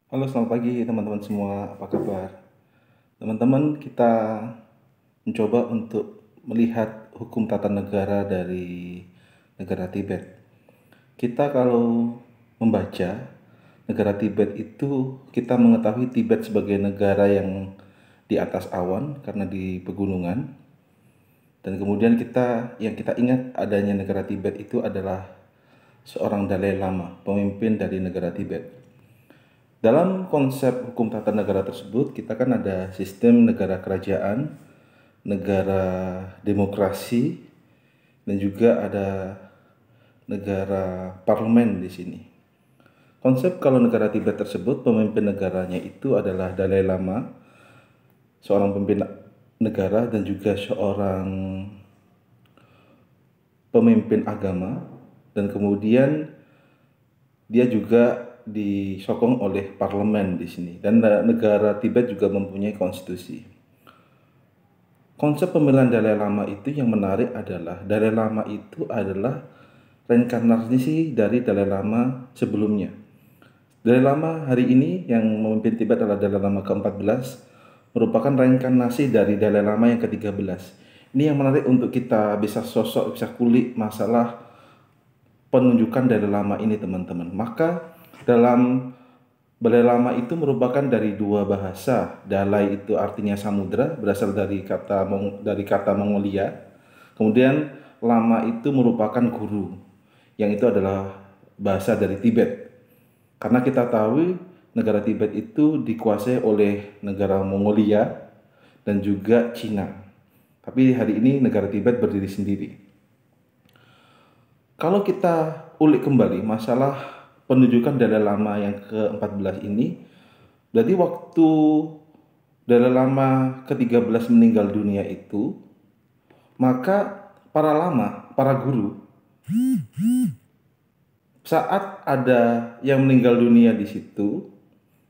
Halo, selamat pagi teman-teman semua. Apa kabar? Teman-teman, kita mencoba untuk melihat hukum tata negara dari negara Tibet. Kita kalau membaca negara Tibet itu, kita mengetahui Tibet sebagai negara yang di atas awan karena di pegunungan. Dan kemudian yang kita ingat adanya negara Tibet itu adalah seorang Dalai Lama, pemimpin dari negara Tibet. Dalam konsep hukum tata negara tersebut, kita kan ada sistem negara kerajaan, negara demokrasi, dan juga ada negara parlemen di sini. Konsep kalau negara Tibet tersebut, pemimpin negaranya itu adalah Dalai Lama, seorang pemimpin negara dan juga seorang pemimpin agama, dan kemudian dia juga disokong oleh parlemen di sini. Dan negara Tibet juga mempunyai konstitusi. Konsep pemilihan Dalai Lama itu yang menarik adalah Dalai Lama itu adalah reinkarnasi dari Dalai Lama sebelumnya. Dalai Lama hari ini yang memimpin Tibet adalah Dalai Lama ke-14, merupakan reinkarnasi dari Dalai Lama yang ke-13. Ini yang menarik untuk kita bisa kulik masalah penunjukan Dalai Lama ini, teman-teman. Maka dalam Dalai Lama itu merupakan dari dua bahasa. Dalai itu artinya samudra, berasal dari kata Mongolia. Kemudian Lama itu merupakan guru, yang itu adalah bahasa dari Tibet. Karena kita tahu negara Tibet itu dikuasai oleh negara Mongolia dan juga Cina. Tapi hari ini negara Tibet berdiri sendiri. Kalau kita ulik kembali masalah penunjukan Dalai Lama yang ke-14 ini, berarti waktu Dalai Lama ke-13 meninggal dunia itu, maka para lama, para guru, saat ada yang meninggal dunia di situ,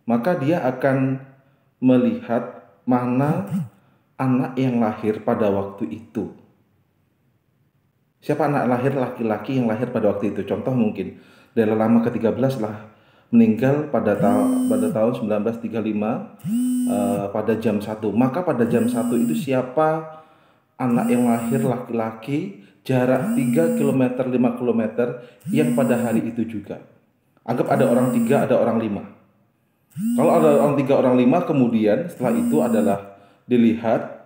maka dia akan melihat mana anak yang lahir pada waktu itu. Siapa anak lahir laki-laki yang lahir pada waktu itu? Contoh mungkin Dalai Lama ke-13 lah meninggal pada tahun 1935 pada jam 1. Maka pada jam 1 itu siapa anak yang lahir laki-laki jarak 3 km 5 km yang pada hari itu juga. Anggap ada orang 3, ada orang 5. Kalau ada orang 3, orang 5, kemudian setelah itu adalah dilihat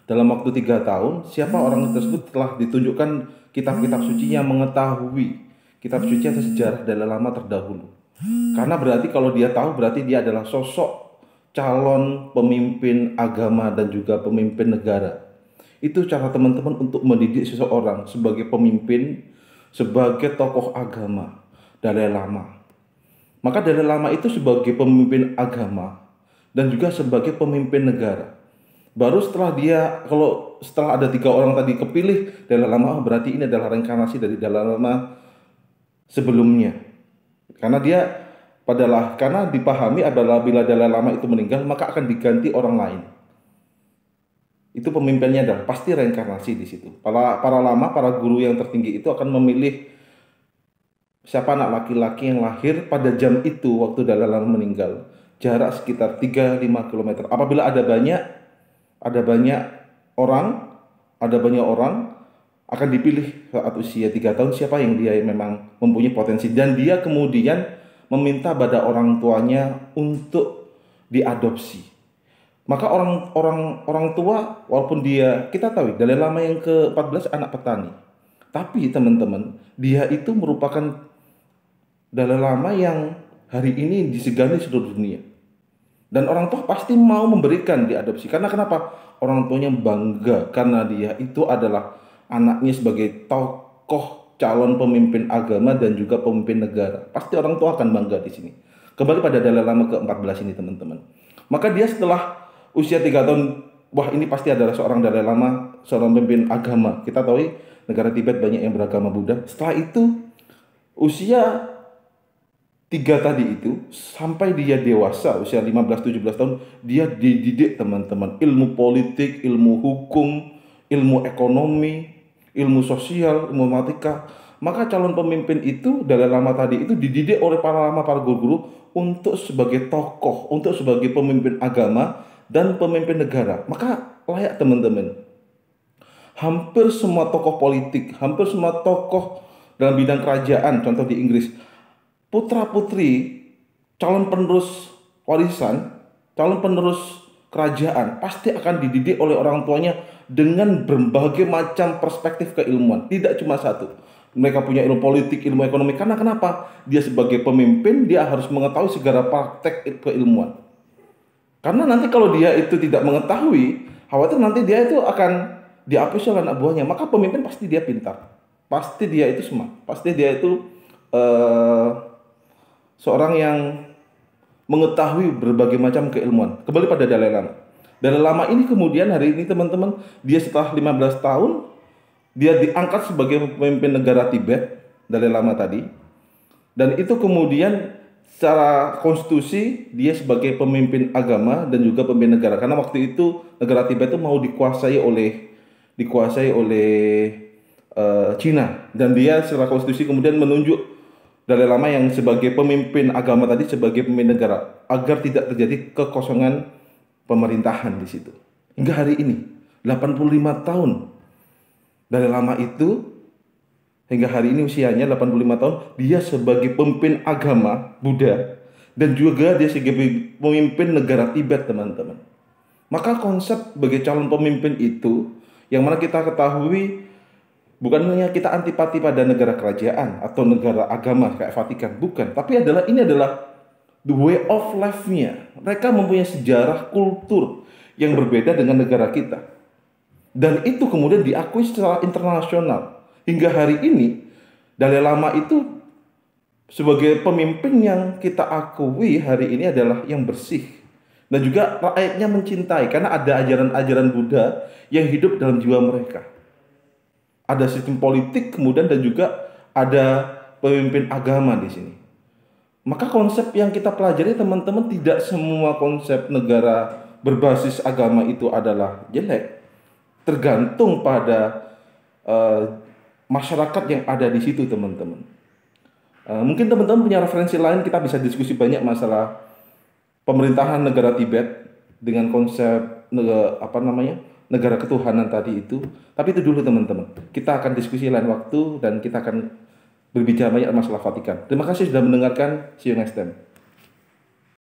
dalam waktu 3 tahun, siapa orang tersebut telah ditunjukkan kitab-kitab suci yang mengetahui kitab suci atau sejarah Dalai Lama terdahulu. Karena berarti kalau dia tahu, berarti dia adalah sosok calon pemimpin agama dan juga pemimpin negara. Itu cara teman-teman untuk mendidik seseorang sebagai pemimpin, sebagai tokoh agama, Dalai Lama. Maka Dalai Lama itu sebagai pemimpin agama dan juga sebagai pemimpin negara. Baru setelah ada 3 orang tadi kepilih Dalai Lama, berarti ini adalah reinkarnasi dari Dalai Lama sebelumnya. Karena dipahami adalah bila Dalai Lama itu meninggal, maka akan diganti orang lain. Itu pemimpinnya adalah pasti reinkarnasi di situ. Para lama, para guru yang tertinggi itu akan memilih siapa anak laki-laki yang lahir pada jam itu waktu Dalai Lama meninggal. Jarak sekitar 3-5 km. Apabila ada banyak orang akan dipilih saat usia 3 tahun siapa yang dia memang mempunyai potensi, dan dia kemudian meminta pada orang tuanya untuk diadopsi. Maka orang tua, walaupun kita tahu Dalai Lama yang ke-14 anak petani, tapi teman-teman, dia itu merupakan Dalai Lama yang hari ini disegani seluruh dunia. Dan orang tua pasti mau memberikan diadopsi. Karena kenapa? Orang tuanya bangga karena dia itu adalah anaknya sebagai tokoh calon pemimpin agama dan juga pemimpin negara. Pasti orang tua akan bangga di sini. Kembali pada Dalai Lama ke-14 ini, teman-teman. Maka dia setelah usia 3 tahun, wah ini pasti adalah seorang Dalai Lama, seorang pemimpin agama. Kita tahu negara Tibet banyak yang beragama Buddha. Setelah itu usia 3 tadi itu sampai dia dewasa usia 15-17 tahun, dia dididik, teman-teman, ilmu politik, ilmu hukum, ilmu ekonomi, ilmu sosial, ilmu matematika. maka calon pemimpin itu Dalai Lama tadi itu dididik oleh para lama, para guru-guru untuk sebagai tokoh, untuk sebagai pemimpin agama dan pemimpin negara. Maka layak teman-teman, hampir semua tokoh politik, hampir semua tokoh dalam bidang kerajaan, contoh di Inggris, putra-putri calon penerus warisan, calon penerus kerajaan pasti akan dididik oleh orang tuanya dengan berbagai macam perspektif keilmuan, tidak cuma satu. Mereka punya ilmu politik, ilmu ekonomi. Karena kenapa? Dia sebagai pemimpin, dia harus mengetahui segala praktek keilmuan. Karena nanti kalau dia itu tidak mengetahui, khawatir nanti dia itu akan dihapus oleh anak buahnya. Maka pemimpin pasti dia pintar, pasti dia itu smart, pasti dia itu seorang yang mengetahui berbagai macam keilmuan. Kembali pada Dalai Lama. Dalai Lama ini kemudian hari ini teman-teman, dia setelah 15 tahun, dia diangkat sebagai pemimpin negara Tibet, Dalai Lama tadi. Dan itu kemudian secara konstitusi dia sebagai pemimpin agama dan juga pemimpin negara. Karena waktu itu negara Tibet itu mau dikuasai oleh Cina, dan dia secara konstitusi kemudian menunjuk Dalai Lama yang sebagai pemimpin agama tadi sebagai pemimpin negara agar tidak terjadi kekosongan pemerintahan di situ. Hingga hari ini 85 tahun Dalai Lama itu, hingga hari ini usianya 85 tahun, dia sebagai pemimpin agama Buddha dan juga dia sebagai pemimpin negara Tibet, teman-teman. Maka konsep sebagai calon pemimpin itu yang mana kita ketahui bukan hanya kita antipati pada negara kerajaan atau negara agama kayak Vatikan, bukan, tapi ini adalah the way of life-nya. Mereka mempunyai sejarah kultur yang berbeda dengan negara kita. Dan itu kemudian diakui secara internasional. Hingga hari ini, Dalai Lama itu sebagai pemimpin yang kita akui hari ini adalah yang bersih. Dan juga rakyatnya mencintai, karena ada ajaran-ajaran Buddha yang hidup dalam jiwa mereka. Ada sistem politik kemudian dan juga ada pemimpin agama di sini. Maka konsep yang kita pelajari teman-teman, tidak semua konsep negara berbasis agama itu adalah jelek. Tergantung pada masyarakat yang ada di situ, teman-teman. Mungkin teman-teman punya referensi lain, kita bisa diskusi banyak masalah pemerintahan negara Tibet dengan konsep negara ketuhanan tadi itu. Tapi itu dulu teman-teman. Kita akan diskusi lain waktu dan kita akan berbicara banyak masalah Vatikan. Terima kasih sudah mendengarkan. See you next time.